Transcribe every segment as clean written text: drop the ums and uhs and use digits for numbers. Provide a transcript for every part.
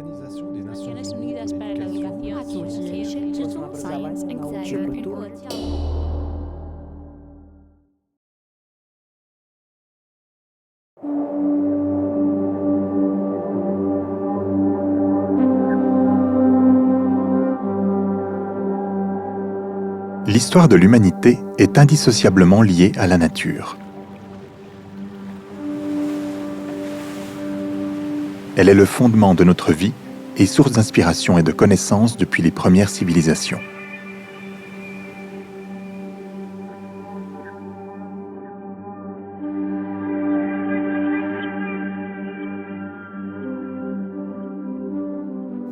L'Organisation des Nations Naciones Unies Unidas para la Educación, Science and Culture. L'histoire de l'humanité est indissociablement liée à la nature. Elle est le fondement de notre vie et source d'inspiration et de connaissances depuis les premières civilisations.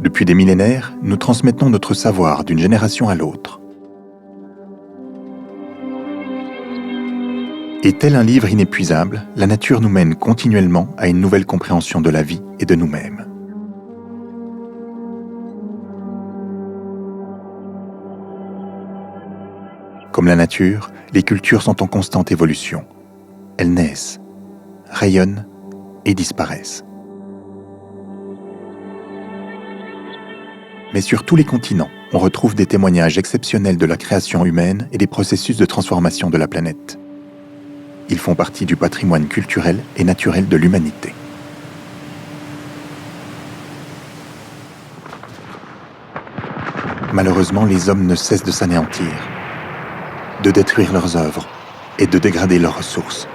Depuis des millénaires, nous transmettons notre savoir d'une génération à l'autre. Et tel un livre inépuisable, la nature nous mène continuellement à une nouvelle compréhension de la vie et de nous-mêmes. Comme la nature, les cultures sont en constante évolution. Elles naissent, rayonnent et disparaissent. Mais sur tous les continents, on retrouve des témoignages exceptionnels de la création humaine et des processus de transformation de la planète. Ils font partie du patrimoine culturel et naturel de l'humanité. Malheureusement, les hommes ne cessent de s'anéantir, de détruire leurs œuvres et de dégrader leurs ressources.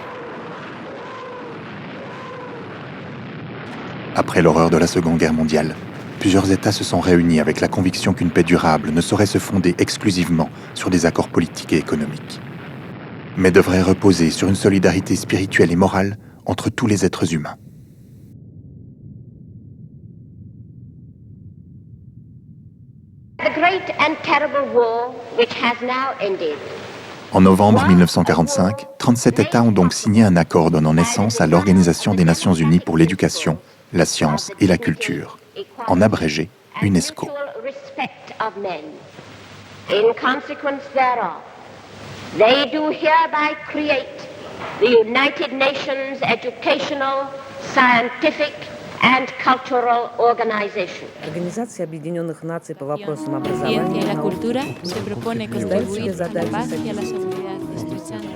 Après l'horreur de la Seconde Guerre mondiale, plusieurs États se sont réunis avec la conviction qu'une paix durable ne saurait se fonder exclusivement sur des accords politiques et économiques, mais devrait reposer sur une solidarité spirituelle et morale entre tous les êtres humains. The great and terrible war which has now ended. En novembre 1945, 37 États ont donc signé un accord donnant naissance à l'Organisation des Nations Unies pour l'éducation, la science et la culture, en abrégé UNESCO. In consequence thereof, they do hereby create the United Nations Educational, Scientific and Cultural Organization. Организация Объединенных Наций по вопросам La образования ciencia y la и cultura науки se propone contribuir a la paz y a la seguridad, estrechando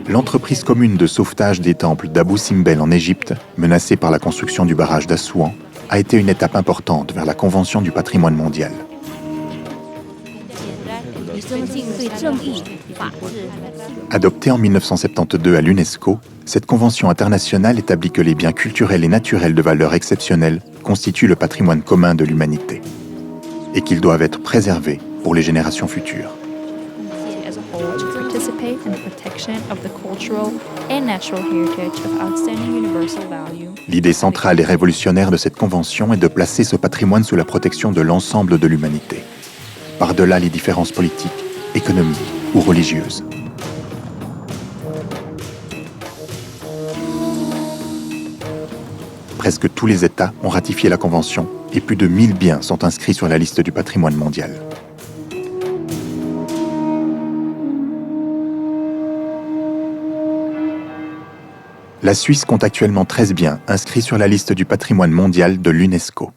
L'entreprise commune de sauvetage des temples d'Abou Simbel en Égypte, menacée par la construction du barrage d'Assouan, a été une étape importante vers la Convention du patrimoine mondial. Adoptée en 1972 à l'UNESCO, cette convention internationale établit que les biens culturels et naturels de valeur exceptionnelle constituent le patrimoine commun de l'humanité et qu'ils doivent être préservés pour les générations futures. as a whole to participate in the protection of the cultural and natural heritage of outstanding universal value. L'idée centrale et révolutionnaire de cette convention est de placer ce patrimoine sous la protection de l'ensemble de l'humanité, par-delà les différences politiques, économiques ou religieuses. Presque tous les États ont ratifié la Convention et plus de 1000 biens sont inscrits sur la liste du patrimoine mondial. La Suisse compte actuellement 13 biens inscrits sur la liste du patrimoine mondial de l'UNESCO.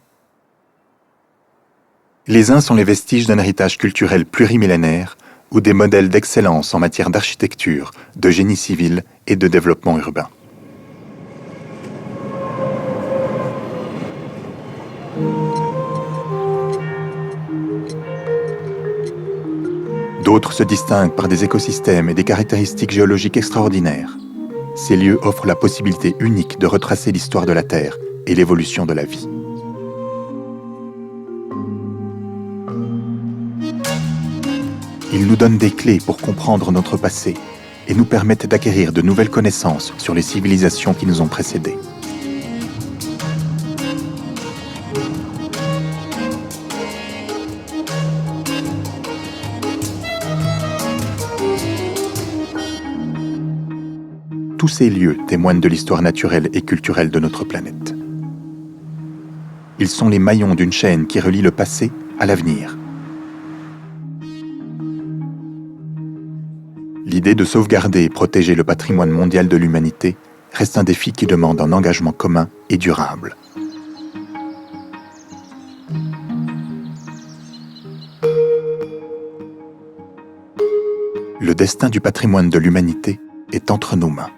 Les uns sont les vestiges d'un héritage culturel plurimillénaire ou des modèles d'excellence en matière d'architecture, de génie civil et de développement urbain. D'autres se distinguent par des écosystèmes et des caractéristiques géologiques extraordinaires. Ces lieux offrent la possibilité unique de retracer l'histoire de la Terre et l'évolution de la vie. Ils nous donnent des clés pour comprendre notre passé et nous permettent d'acquérir de nouvelles connaissances sur les civilisations qui nous ont précédés. Tous ces lieux témoignent de l'histoire naturelle et culturelle de notre planète. Ils sont les maillons d'une chaîne qui relie le passé à l'avenir. L'idée de sauvegarder et protéger le patrimoine mondial de l'humanité reste un défi qui demande un engagement commun et durable. destin du patrimoine de l'humanité est entre nos mains.